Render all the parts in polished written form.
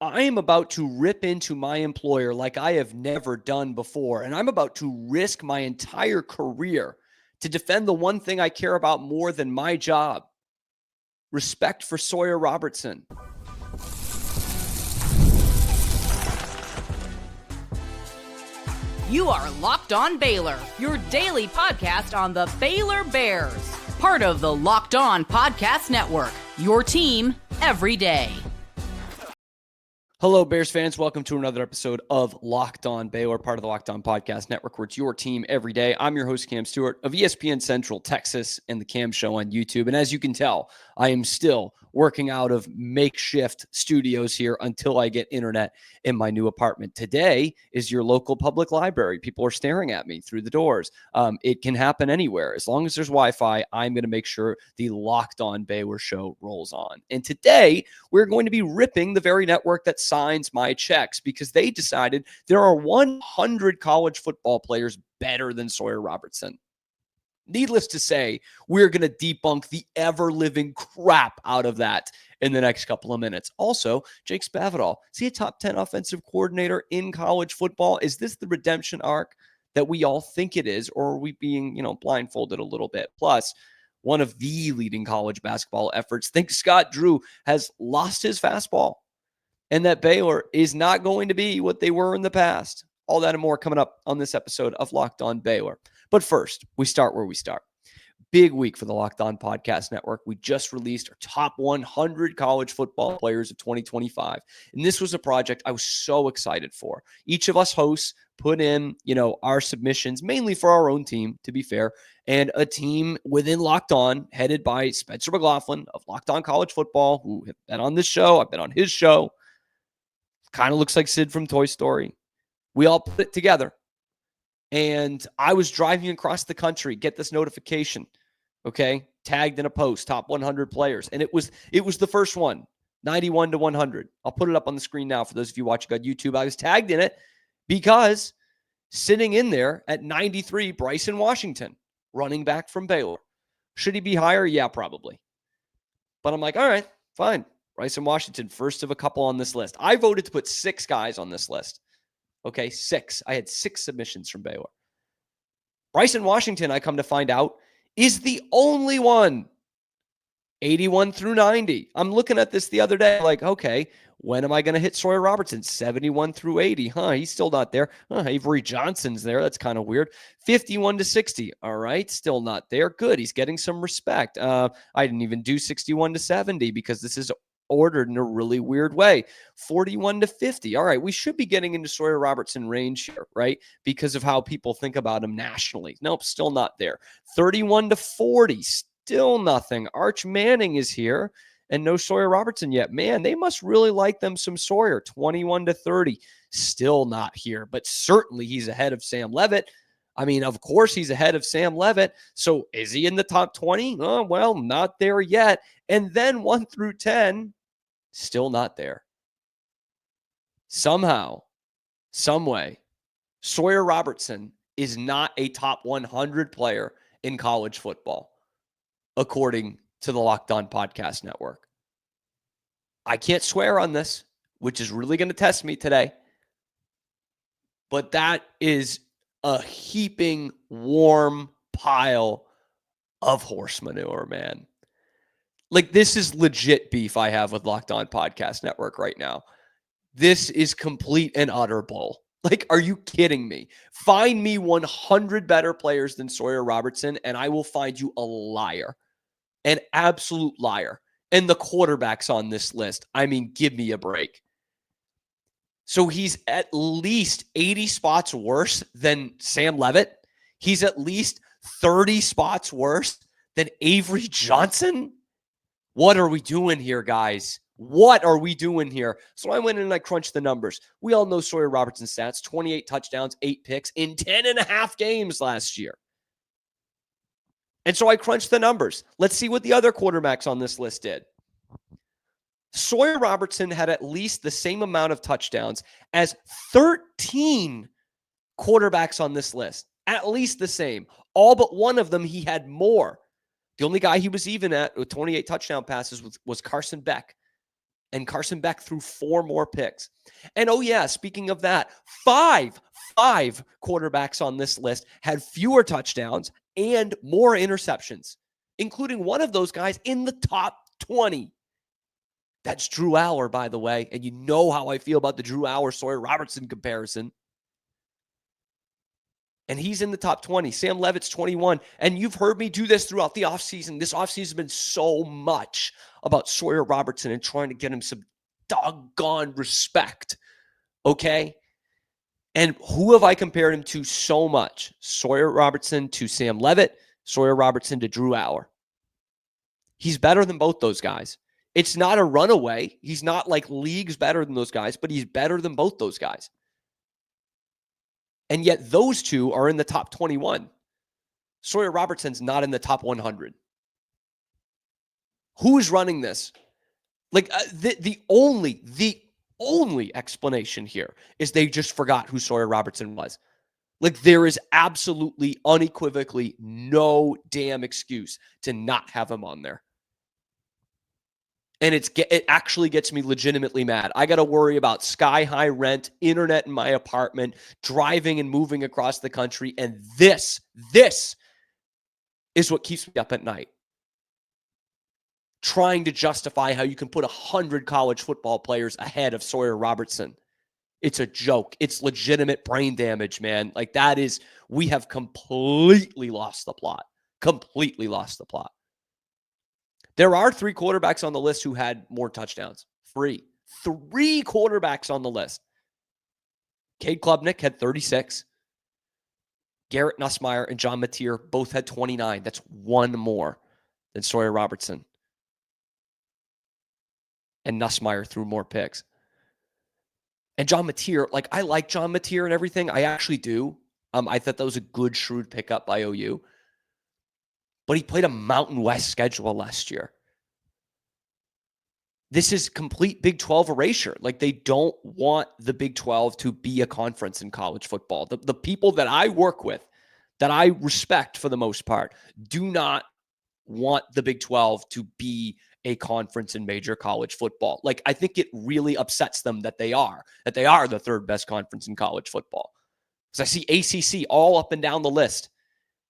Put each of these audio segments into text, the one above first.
I am about to rip into my employer like I have never done before, and I'm about to risk my entire career to defend the one thing I care about more than my job: respect for Sawyer Robertson. You are Locked On Baylor, your daily podcast on the Baylor Bears. Part of the Locked On Podcast Network, your team every day. Hello, Bears fans. Welcome to another episode of Locked On Baylor, part of the Locked On Podcast Network, where it's your team every day. I'm your host, Cam Stuart of ESPN Central Texas and the Cam Show on YouTube. And as you can tell, I am still working out of makeshift studios here until I get internet in my new apartment. Today is your local public library. People are staring at me through the doors. It can happen anywhere. As long as there's Wi-Fi, I'm going to make sure the Locked On Baylor show rolls on. And today, we're going to be ripping the very network that signs my checks because they decided there are 100 college football players better than Sawyer Robertson. Needless to say, we're going to debunk the ever-living crap out of that in the next couple of minutes. Also, Jake Spavital, is he a top 10 offensive coordinator in college football? Is this the redemption arc that we all think it is, or are we being, blindfolded a little bit? Plus, one of the leading college basketball efforts thinks Scott Drew has lost his fastball and that Baylor is not going to be what they were in the past. All that and more coming up on this episode of Locked On Baylor. But first, we start where we start. Big week for the Locked On Podcast Network. We just released our top 100 college football players of 2025. And this was a project I was so excited for. Each of us hosts put in, our submissions, mainly for our own team, to be fair, and a team within Locked On, headed by Spencer McLaughlin of Locked On College Football, who have been on this show. I've been on his show. Kind of looks like Sid from Toy Story. We all put it together. And I was driving across the country, get this notification, okay? Tagged in a post, top 100 players. And it was the first one, 91 to 100. I'll put it up on the screen now for those of you watching on YouTube. I was tagged in it because sitting in there at 93, Bryson Washington, running back from Baylor. Should he be higher? Yeah, probably. But I'm like, all right, fine. Bryson Washington, first of a couple on this list. I voted to put 6 guys on this list. Okay, 6. I had 6 submissions from Baylor. Bryson Washington, I come to find out, is the only one. 81 through 90. I'm looking at this the other day like, okay, when am I going to hit Sawyer Robertson? 71 through 80. He's still not there. Avery Johnson's there. That's kind of weird. 51 to 60. All right, still not there. Good. He's getting some respect. I didn't even do 61 to 70 because this is ordered in a really weird way. 41 to 50. All right, we should be getting into Sawyer Robertson range here, right? Because of how people think about him nationally. Nope, still not there. 31 to 40. Still nothing. Arch Manning is here and no Sawyer Robertson yet. Man, they must really like them some Sawyer. 21 to 30. Still not here, but certainly he's ahead of Sam Levitt. I mean, of course he's ahead of Sam Levitt. So is he in the top 20? Oh, well, not there yet. And then 1 through 10, still not there. Somehow, some way, Sawyer Robertson is not a top 100 player in college football, according to the Locked On Podcast Network. I can't swear on this, which is really going to test me today. But that is a heaping warm pile of horse manure, man. Like, this is legit beef I have with Locked On Podcast Network right now. This is complete and utter bull. Like, are you kidding me? Find me 100 better players than Sawyer Robertson, and I will find you a liar. An absolute liar. And the quarterbacks on this list, I mean, give me a break. So he's at least 80 spots worse than Sam Levitt. He's at least 30 spots worse than Avery Johnson. What are we doing here, guys? What are we doing here? So I went in and I crunched the numbers. We all know Sawyer Robertson's stats: 28 touchdowns, 8 picks in 10 and a half games last year. And so I crunched the numbers. Let's see what the other quarterbacks on this list did. Sawyer Robertson had at least the same amount of touchdowns as 13 quarterbacks on this list. At least the same. All but one of them, he had more. The only guy he was even at with 28 touchdown passes was Carson Beck. And Carson Beck threw 4 more picks. And oh yeah, speaking of that, five quarterbacks on this list had fewer touchdowns and more interceptions, including one of those guys in the top 20. That's Drew Aller, by the way. And you know how I feel about the Drew Aller Sawyer Robertson comparison. And he's in the top 20. Sam Levitt's 21. And you've heard me do this throughout the offseason. This offseason has been so much about Sawyer Robertson and trying to get him some doggone respect. Okay? And who have I compared him to so much? Sawyer Robertson to Sam Levitt, Sawyer Robertson to Drew Aller. He's better than both those guys. It's not a runaway. He's not like leagues better than those guys, but he's better than both those guys. And yet those two are in the top 21. Sawyer Robertson's not in the top 100. Who is running this? Like the only explanation here is they just forgot who Sawyer Robertson was. Like there is absolutely unequivocally no damn excuse to not have him on there. And it actually gets me legitimately mad. I got to worry about sky-high rent, internet in my apartment, driving and moving across the country. And this is what keeps me up at night. Trying to justify how you can put 100 college football players ahead of Sawyer Robertson. It's a joke. It's legitimate brain damage, man. Like we have completely lost the plot. Completely lost the plot. There are 3 quarterbacks on the list who had more touchdowns. 3 quarterbacks on the list. Cade Klubnik had 36. Garrett Nussmeier and John Mateer both had 29. That's 1 more than Sawyer Robertson. And Nussmeier threw more picks. And John Mateer, like I like John Mateer and everything. I actually do. I thought that was a good, shrewd pickup by OU. But he played a Mountain West schedule last year. This is complete Big 12 erasure. Like they don't want the Big 12 to be a conference in college football. The people that I work with, that I respect for the most part, do not want the Big 12 to be a conference in major college football. Like I think it really upsets them that they are the 3rd best conference in college football. Because I see ACC all up and down the list.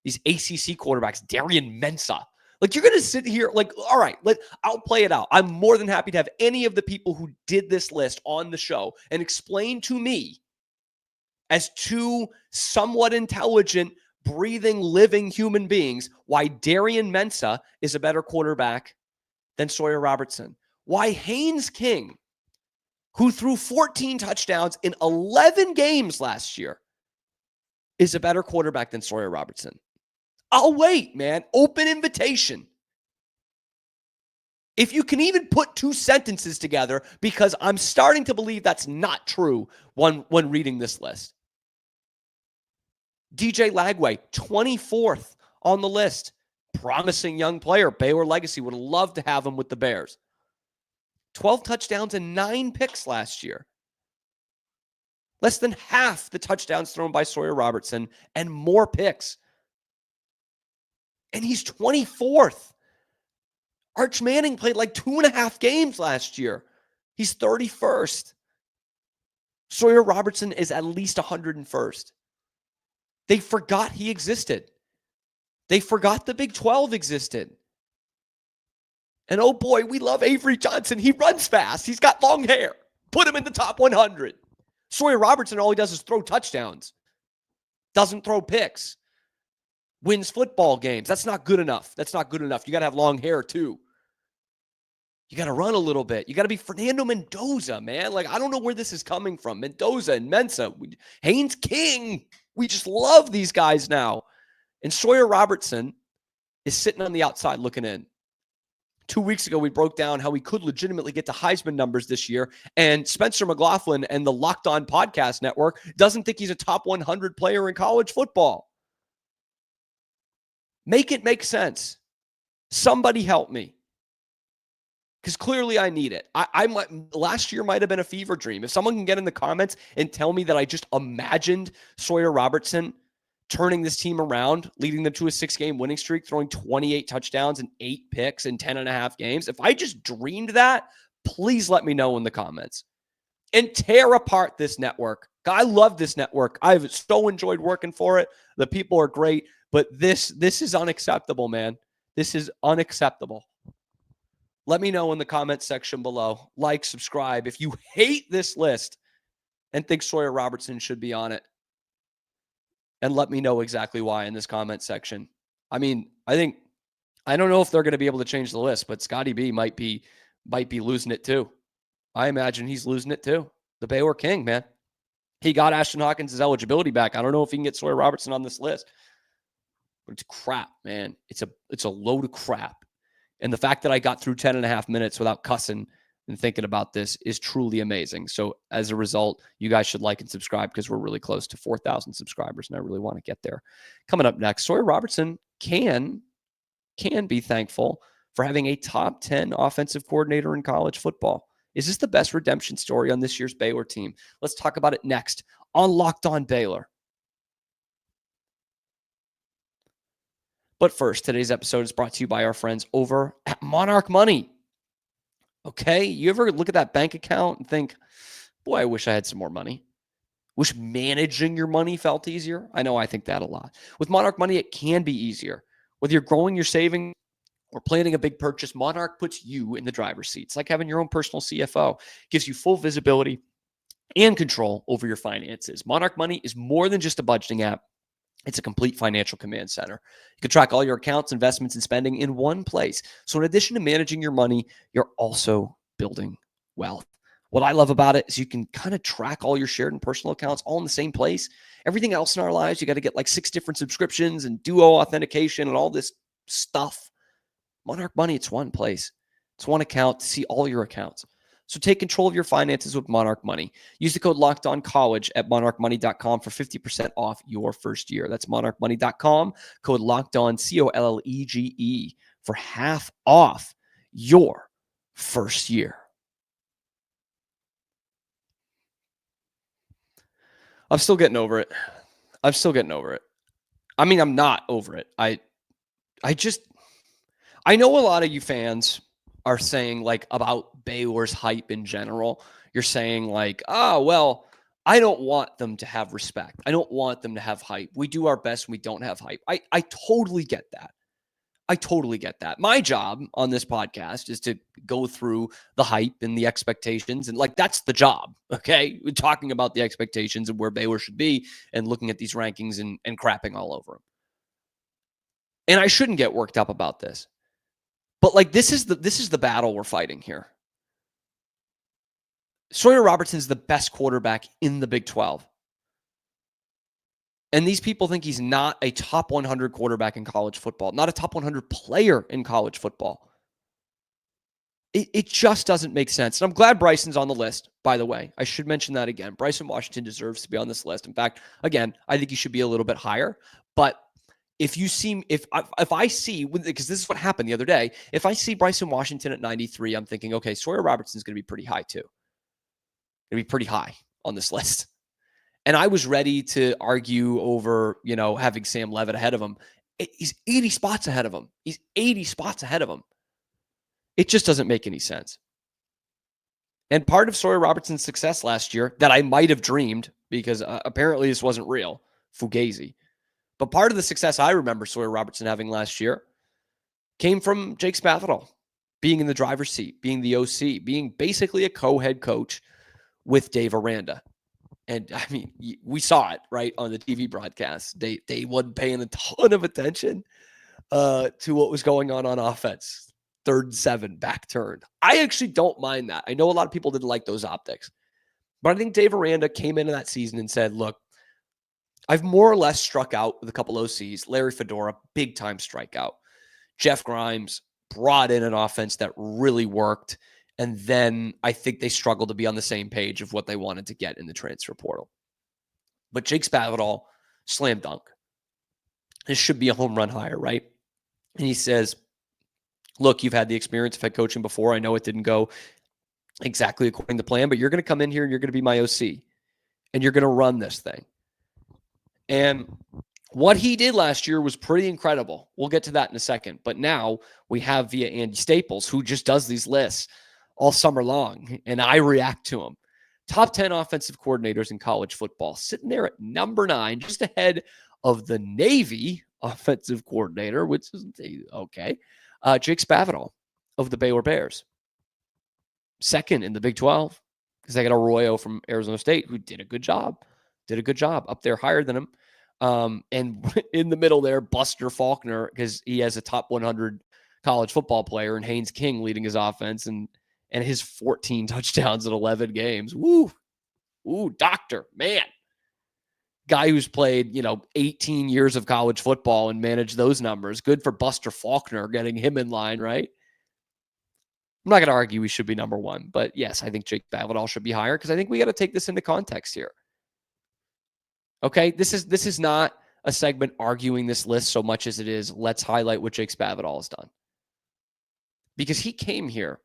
These ACC quarterbacks, Darian Mensah. Like, you're going to sit here, like, all right, I'll play it out. I'm more than happy to have any of the people who did this list on the show and explain to me, as 2 somewhat intelligent, breathing, living human beings, why Darian Mensah is a better quarterback than Sawyer Robertson. Why Haynes King, who threw 14 touchdowns in 11 games last year, is a better quarterback than Sawyer Robertson. I'll wait, man. Open invitation. If you can even put 2 sentences together, because I'm starting to believe that's not true when reading this list. DJ Lagway, 24th on the list. Promising young player. Baylor legacy. Would love to have him with the Bears. 12 touchdowns and 9 picks last year. Less than half the touchdowns thrown by Sawyer Robertson and more picks. And he's 24th. Arch Manning played like 2.5 games last year. He's 31st. Sawyer Robertson is at least 101st. They forgot he existed. They forgot the Big 12 existed. And oh boy, we love Avery Johnson. He runs fast. He's got long hair. Put him in the top 100. Sawyer Robertson, all he does is throw touchdowns. Doesn't throw picks. Wins football games. That's not good enough. That's not good enough. You got to have long hair too. You got to run a little bit. You got to be Fernando Mendoza, man. Like, I don't know where this is coming from. Mendoza and Mensah. Haynes King. We just love these guys now. And Sawyer Robertson is sitting on the outside looking in. 2 weeks ago, we broke down how we could legitimately get to Heisman numbers this year. And Spencer McLaughlin and the Locked On Podcast Network doesn't think he's a top 100 player in college football. Make it make sense. Somebody help me. Because clearly I need it. Last year might have been a fever dream. If someone can get in the comments and tell me that I just imagined Sawyer Robertson turning this team around, leading them to a 6-game winning streak, throwing 28 touchdowns and 8 picks in 10.5 games. If I just dreamed that, please let me know in the comments and tear apart this network. I love this network. I've so enjoyed working for it. The people are great, but this is unacceptable, man. This is unacceptable. Let me know in the comments section below. Like, subscribe. If you hate this list and think Sawyer Robertson should be on it, and let me know exactly why in this comment section. I mean, I don't know if they're going to be able to change the list, but Scotty B might be losing it too. I imagine he's losing it too. The Baylor King, man. He got Ashton Hawkins' eligibility back. I don't know if he can get Sawyer Robertson on this list. But it's crap, man. It's a load of crap. And the fact that I got through 10 and a half minutes without cussing and thinking about this is truly amazing. So as a result, you guys should like and subscribe because we're really close to 4,000 subscribers, and I really want to get there. Coming up next, Sawyer Robertson can be thankful for having a top 10 offensive coordinator in college football. Is this the best redemption story on this year's Baylor team? Let's talk about it next on Locked On Baylor. But first, today's episode is brought to you by our friends over at Monarch Money. Okay, you ever look at that bank account and think, boy, I wish I had some more money. Wish managing your money felt easier? I know I think that a lot. With Monarch Money, it can be easier. Whether you're growing your savings or planning a big purchase, Monarch puts you in the driver's seat. It's like having your own personal CFO. It gives you full visibility and control over your finances. Monarch Money is more than just a budgeting app. It's a complete financial command center. You can track all your accounts, investments, and spending in one place. So in addition to managing your money, you're also building wealth. What I love about it is you can kind of track all your shared and personal accounts all in the same place. Everything else in our lives, you got to get like 6 different subscriptions and duo authentication and all this stuff. Monarch Money, it's one place. It's one account to see all your accounts. So take control of your finances with Monarch Money. Use the code LOCKEDONCollege at monarchmoney.com for 50% off your first year. That's monarchmoney.com, code LOCKEDON, COLLEGE, for half off your first year. I'm still getting over it. I mean, I'm not over it. I know a lot of you fans are saying like about Baylor's hype in general. You're saying like, oh, well, I don't want them to have respect. I don't want them to have hype. We do our best and we don't have hype. I totally get that. My job on this podcast is to go through the hype and the expectations. And like, that's the job. Okay. We're talking about the expectations of where Baylor should be and looking at these rankings and crapping all over them. And I shouldn't get worked up about this. But like this is the battle we're fighting here. Sawyer Robertson is the best quarterback in the Big 12. And these people think he's not a top 100 quarterback in college football, not a top 100 player in college football. It just doesn't make sense. And I'm glad Bryson's on the list, by the way. I should mention that again. Bryson Washington deserves to be on this list. In fact, again, I think he should be a little bit higher. But if I see, because this is what happened the other day, if I see Bryson Washington at 93, I'm thinking, okay, Sawyer Robertson's going to be pretty high too. Going to be pretty high on this list. And I was ready to argue over, having Sam Levitt ahead of him. He's 80 spots ahead of him. It just doesn't make any sense. And part of Sawyer Robertson's success last year that I might have dreamed, because apparently this wasn't real, Fugazi. But part of the success I remember Sawyer Robertson having last year came from Jake Spavital being in the driver's seat, being the OC, being basically a co-head coach with Dave Aranda. And I mean, we saw it right on the TV broadcast. They wasn't paying a ton of attention to what was going on offense. 3rd and 7, back turned. I actually don't mind that. I know a lot of people didn't like those optics. But I think Dave Aranda came into that season and said, look, I've more or less struck out with a couple OCs. Larry Fedora, big-time strikeout. Jeff Grimes brought in an offense that really worked. And then I think they struggled to be on the same page of what they wanted to get in the transfer portal. But Jake Spavital, slam dunk. This should be a home run hire, right? And he says, look, you've had the experience of head coaching before. I know it didn't go exactly according to plan, but you're going to come in here and you're going to be my OC. And you're going to run this thing. And what he did last year was pretty incredible. We'll get to that in a second. But now we have via Andy Staples, who just does these lists, all summer long, and I react to them. Top 10 offensive coordinators in college football, sitting there at number 9, just ahead of the Navy offensive coordinator, which is okay. Jake Spavital of the Baylor Bears. Second in the Big 12, because they got Arroyo from Arizona State, who did a good job up there, higher than him. And in the middle there, Buster Faulkner, because he has a top 100 college football player, and Haynes King leading his offense, and his 14 touchdowns in 11 games. Woo, doctor, man. Guy who's played, 18 years of college football and managed those numbers. Good for Buster Faulkner, getting him in line, right? I'm not going to argue we should be number 1, but yes, I think Jake Spavital should be higher, because I think we got to take this into context here. Okay, this is not a segment arguing this list so much as it is let's highlight what Jake Spavital has done. Because he came here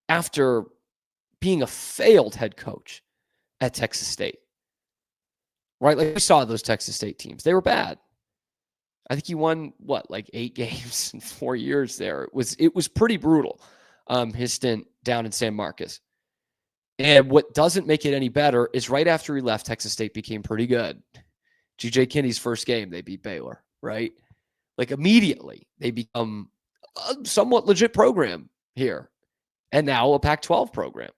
after being a failed head coach at Texas State. Right? Like we saw those Texas State teams. They were bad. I think he won, 8 games in 4 years there. It was pretty brutal, his stint down in San Marcos. And what doesn't make it any better is right after he left, Texas State became pretty good. G.J. Kinney's first game, they beat Baylor, right? Like immediately, they become a somewhat legit program here. And now a Pac-12 program.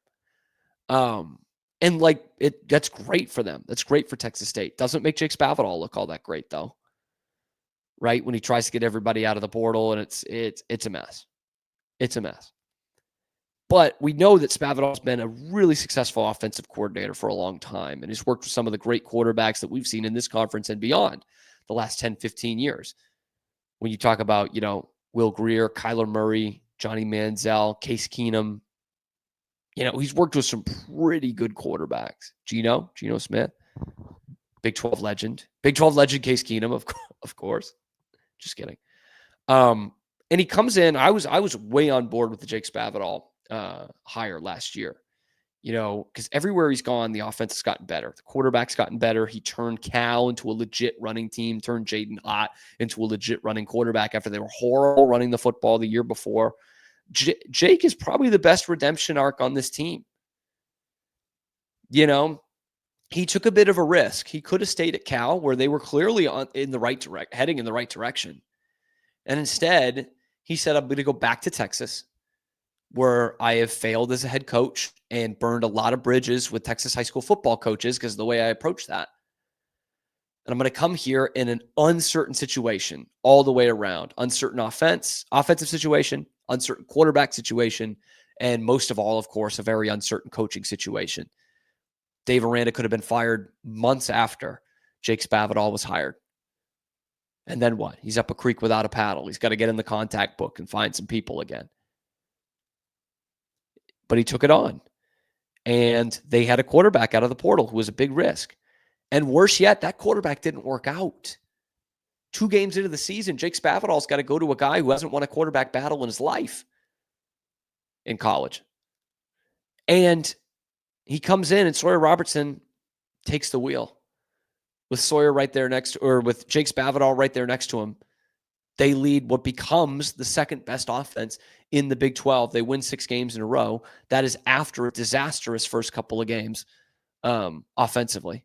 And that's great for them. That's great for Texas State. Doesn't make Jake Spavital look all that great, though. Right? When he tries to get everybody out of the portal, and it's a mess. It's a mess. But we know that Spavital's been a really successful offensive coordinator for a long time, and he's worked with some of the great quarterbacks that we've seen in this conference and beyond the last 10, 15 years. When you talk about, Will Grier, Kyler Murray, Johnny Manziel, Case Keenum, he's worked with some pretty good quarterbacks. Geno Smith, Big 12 legend. Big 12 legend Case Keenum, of course. Just kidding. And he comes in. I was way on board with the Jake Spavital hire last year, because everywhere he's gone, the offense has gotten better. The quarterback's gotten better. He turned Cal into a legit running team, turned Jaden Ott into a legit running quarterback after they were horrible running the football the year before. Jake is probably the best redemption arc on this team. He took a bit of a risk. He could have stayed at Cal, where they were clearly heading in the right direction. And instead, he said, I'm going to go back to Texas, where I have failed as a head coach and burned a lot of bridges with Texas high school football coaches because of the way I approach that. And I'm going to come here in an uncertain situation all the way around. Uncertain offensive situation, uncertain quarterback situation, and most of all, of course, a very uncertain coaching situation. Dave Aranda could have been fired months after Jake Spavital was hired. And then what? He's up a creek without a paddle. He's got to get in the contact book and find some people again. But he took it on. And they had a quarterback out of the portal who was a big risk. And worse yet, that quarterback didn't work out. 2 games into the season, Jake Spavital's got to go to a guy who hasn't won a quarterback battle in his life in college. And he comes in and Sawyer Robertson takes the wheel. With Sawyer right there with Jake Spavital right there next to him, they lead what becomes the second best offense in the Big 12. They win 6 games in a row. That is after a disastrous first couple of games offensively.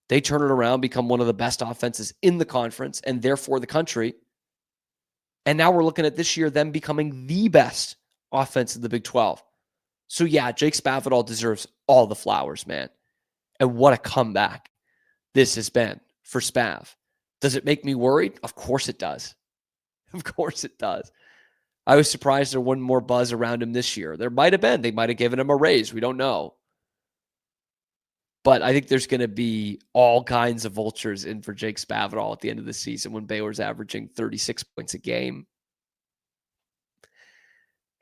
They turn it around, become one of the best offenses in the conference and therefore the country. And now we're looking at this year them becoming the best offense in the Big 12. So yeah, Jake Spavital deserves all the flowers, man. And what a comeback this has been for Spav. Does it make me worried? Of course it does. Of course it does. I was surprised there wasn't more buzz around him this year. There might have been. They might have given him a raise. We don't know. But I think there's going to be all kinds of vultures in for Jake Spavital at the end of the season when Baylor's averaging 36 points a game.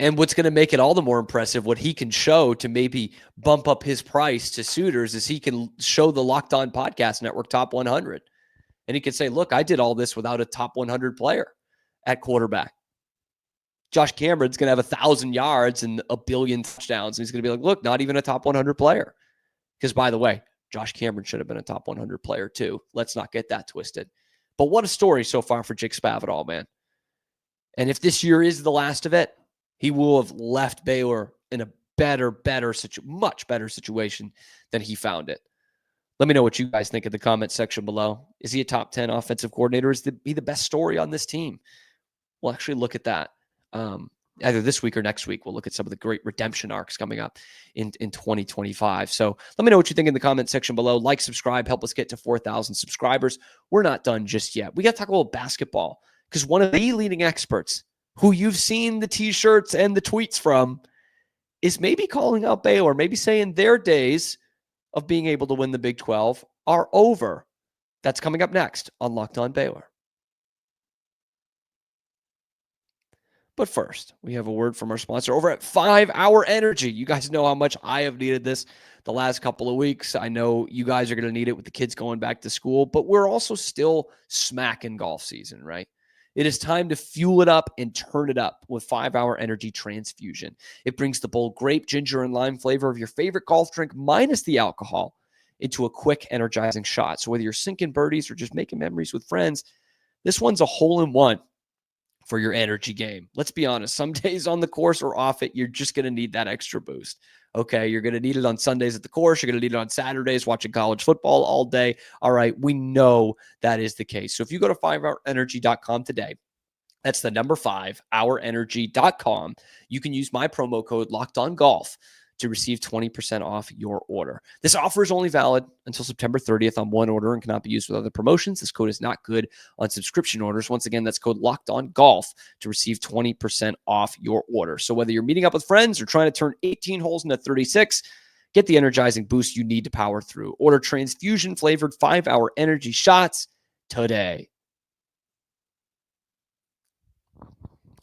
And what's going to make it all the more impressive, what he can show to maybe bump up his price to suitors, is he can show the Locked On Podcast Network top 100. And he can say, look, I did all this without a top 100 player at quarterback. Josh Cameron's going to have 1,000 yards and a billion touchdowns. And he's going to be like, look, not even a top 100 player. Because, by the way, Josh Cameron should have been a top 100 player too. Let's not get that twisted. But what a story so far for Jake Spavital, man. And if this year is the last of it, He will have left Baylor in a much better situation than he found it. Let me know what you guys think in the comment section below. Is he a top 10 offensive coordinator? Is he the best story on this team? We'll actually look at that either this week or next week. We'll look at some of the great redemption arcs coming up in 2025. So let me know what you think in the comment section below. Like, subscribe, help us get to 4,000 subscribers. We're not done just yet. We got to talk a little basketball because one of the leading experts who you've seen the t-shirts and the tweets from is maybe calling out Baylor, maybe saying their days of being able to win the Big 12 are over. That's coming up next on Locked On Baylor. But first, we have a word from our sponsor over at 5 Hour Energy. You guys know how much I have needed this the last couple of weeks. I know you guys are going to need it with the kids going back to school, but we're also still smacking golf season, right? It is time to fuel it up and turn it up with 5 Hour Energy Transfusion. It brings the bold grape, ginger, and lime flavor of your favorite golf drink minus the alcohol into a quick, energizing shot. So whether you're sinking birdies or just making memories with friends, this one's a hole-in-one for your energy game. Let's be honest. Some days on the course or off it, you're just going to need that extra boost. Okay, you're going to need it on Sundays at the course. You're going to need it on Saturdays watching college football all day. All right, we know that is the case. So if you go to 5hourenergy.com today, that's the number 5, hourenergy.com. You can use my promo code LOCKEDONGOLF to receive 20% off your order. This offer is only valid until September 30th on one order and cannot be used with other promotions. This code is not good on subscription orders. Once again, that's code LOCKEDONGOLF to receive 20% off your order. So whether you're meeting up with friends or trying to turn 18 holes into 36, get the energizing boost you need to power through. Order transfusion-flavored 5-hour energy shots today.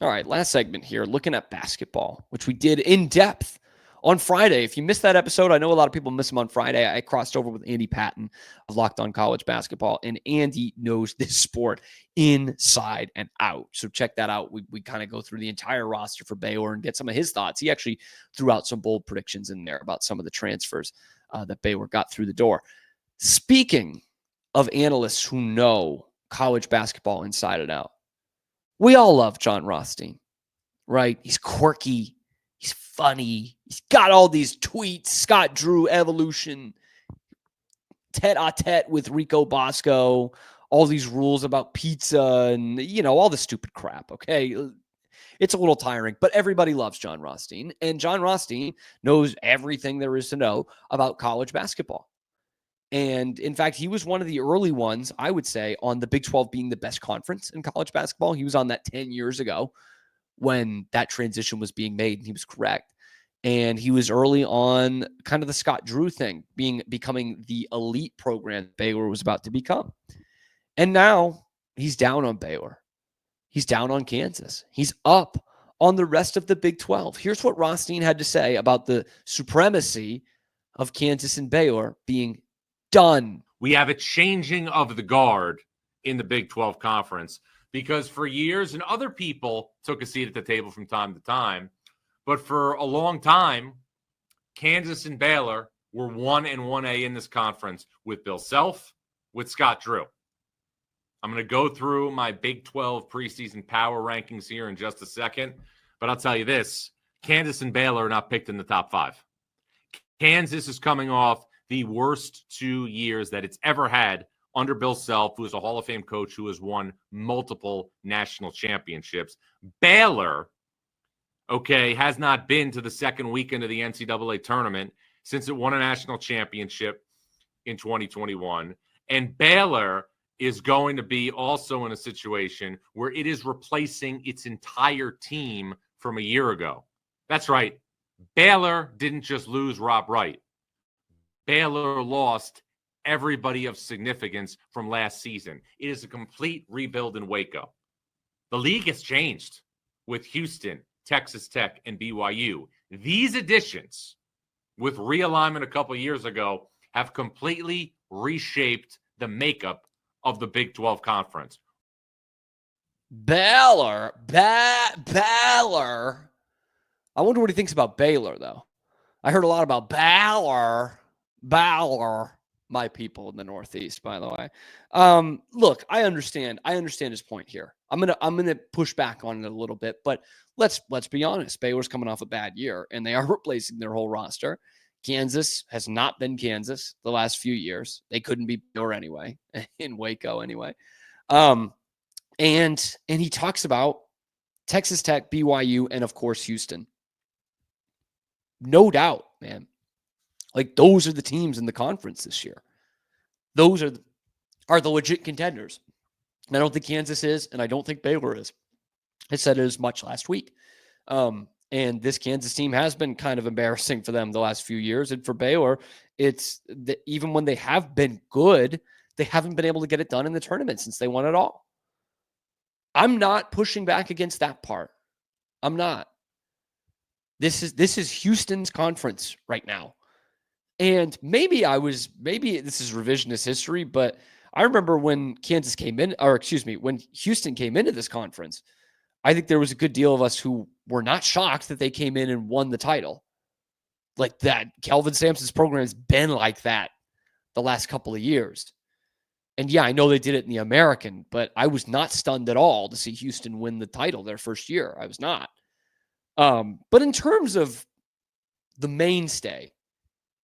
All right, last segment here, looking at basketball, which we did in depth on Friday. If you missed that episode, I know a lot of people miss them on Friday. I crossed over with Andy Patton of Locked On College Basketball, and Andy knows this sport inside and out. So check that out. We kind of go through the entire roster for Baylor and get some of his thoughts. He actually threw out some bold predictions in there about some of the transfers that Baylor got through the door. Speaking of analysts who know college basketball inside and out, we all love John Rothstein, right? He's quirky. He's funny. He's got all these tweets, Scott Drew evolution, tete-a-tete with Rico Bosco, all these rules about pizza and, all the stupid crap, okay? It's a little tiring, but everybody loves John Rothstein, and John Rothstein knows everything there is to know about college basketball. And in fact, he was one of the early ones, I would say, on the Big 12 being the best conference in college basketball. He was on that 10 years ago when that transition was being made, and he was correct. And he was early on kind of the Scott Drew thing, becoming the elite program Baylor was about to become. And now he's down on Baylor. He's down on Kansas. He's up on the rest of the Big 12. Here's what Rothstein had to say about the supremacy of Kansas and Baylor being done. We have a changing of the guard in the Big 12 conference because for years, and other people took a seat at the table from time to time, but for a long time, Kansas and Baylor were 1 and 1A in this conference with Bill Self, with Scott Drew. I'm going to go through my Big 12 preseason power rankings here in just a second, but I'll tell you this, Kansas and Baylor are not picked in the top 5. Kansas is coming off the worst 2 years that it's ever had under Bill Self, who is a Hall of Fame coach who has won multiple national championships. Baylor, has not been to the second weekend of the NCAA tournament since it won a national championship in 2021. And Baylor is going to be also in a situation where it is replacing its entire team from a year ago. That's right. Baylor didn't just lose Rob Wright. Baylor lost everybody of significance from last season. It is a complete rebuild in Waco. The league has changed with Houston, Texas Tech, and BYU. These additions, with realignment a couple years ago, have completely reshaped the makeup of the Big 12 conference. Baylor. I wonder what he thinks about Baylor, though. I heard a lot about Baylor, my people in the Northeast, by the way. Look, I understand his point here. I'm gonna push back on it a little bit, but let's be honest. Baylor's coming off a bad year, and they are replacing their whole roster. Kansas has not been Kansas the last few years. They couldn't be Baylor anyway, in Waco anyway. And he talks about Texas Tech, BYU, and of course, Houston. No doubt, man. Like, those are the teams in the conference this year. Those are the legit contenders. And I don't think Kansas is, and I don't think Baylor is. I said it as much last week. And this Kansas team has been kind of embarrassing for them the last few years. And for Baylor, it's even when they have been good, they haven't been able to get it done in the tournament since they won it all. I'm not pushing back against that part. I'm not. This is Houston's conference right now. And maybe this is revisionist history, but I remember when when Houston came into this conference, I think there was a good deal of us who were not shocked that they came in and won the title. Like that, Kelvin Sampson's program has been like that the last couple of years. And yeah, I know they did it in the American, but I was not stunned at all to see Houston win the title their first year. I was not. But in terms of the mainstay,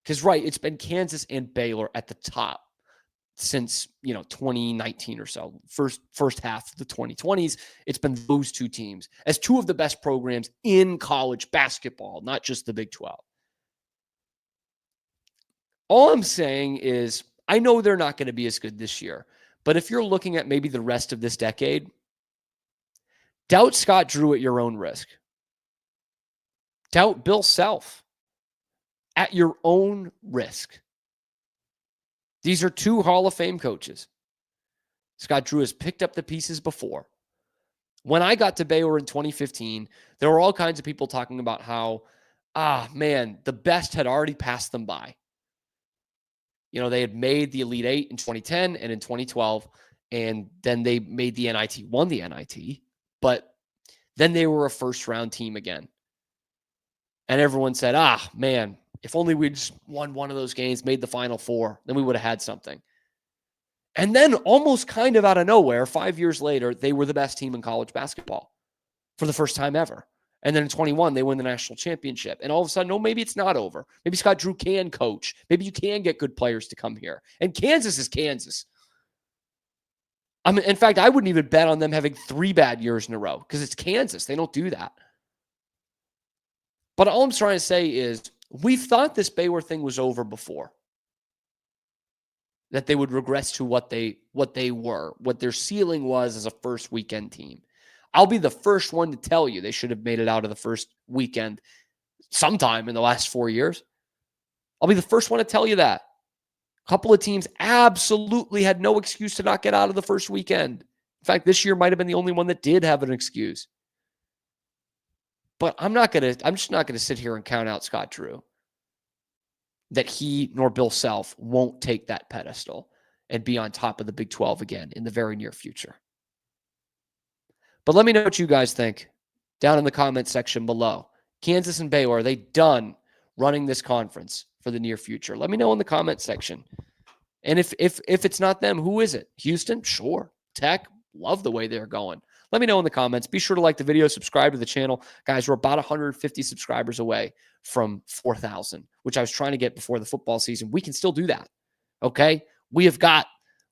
because it's been Kansas and Baylor at the top since 2019 or so. First half of the 2020s, it's been those two teams as two of the best programs in college basketball, not just the Big 12. All I'm saying is, I know they're not going to be as good this year, but if you're looking at maybe the rest of this decade, doubt Scott Drew at your own risk. Doubt Bill Self at your own risk. These are two Hall of Fame coaches. Scott Drew has picked up the pieces before. When I got to Baylor in 2015, there were all kinds of people talking about how, the best had already passed them by. They had made the Elite Eight in 2010 and in 2012, and then they made the NIT, won the NIT, but then they were a first-round team again. And everyone said, if only we'd just won one of those games, made the Final Four, then we would have had something. And then almost kind of out of nowhere, 5 years later, they were the best team in college basketball for the first time ever. And then in 21, they win the national championship. And all of a sudden, maybe it's not over. Maybe Scott Drew can coach. Maybe you can get good players to come here. And Kansas is Kansas. In fact, I wouldn't even bet on them having 3 bad years in a row because it's Kansas. They don't do that. But all I'm trying to say is, we've thought this Baylor thing was over before. That they would regress to what they were, what their ceiling was as a first weekend team. I'll be the first one to tell you they should have made it out of the first weekend sometime in the last 4 years. I'll be the first one to tell you that. A couple of teams absolutely had no excuse to not get out of the first weekend. In fact, this year might have been the only one that did have an excuse. But I'm just not going to sit here and count out Scott Drew. That he nor Bill Self won't take that pedestal and be on top of the Big 12 again in the very near future. But let me know what you guys think down in the comment section below. Kansas and Baylor, are they done running this conference for the near future? Let me know in the comment section. And if it's not them, who is it? Houston? Sure. Tech? Love the way they're going. Let me know in the comments. Be sure to like the video, subscribe to the channel. Guys, we're about 150 subscribers away from 4,000, which I was trying to get before the football season. We can still do that. Okay? We have got,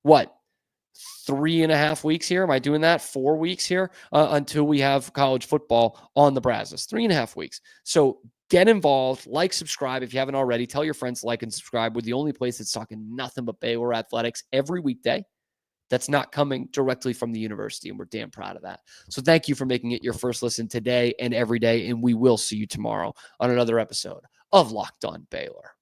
3.5 weeks here? Am I doing that? 4 weeks here until we have college football on the Brazos. 3.5 weeks. So get involved, like, subscribe if you haven't already. Tell your friends to like and subscribe. We're the only place that's talking nothing but Baylor athletics every weekday. That's not coming directly from the university, and we're damn proud of that. So thank you for making it your first listen today and every day, and we will see you tomorrow on another episode of Locked On Baylor.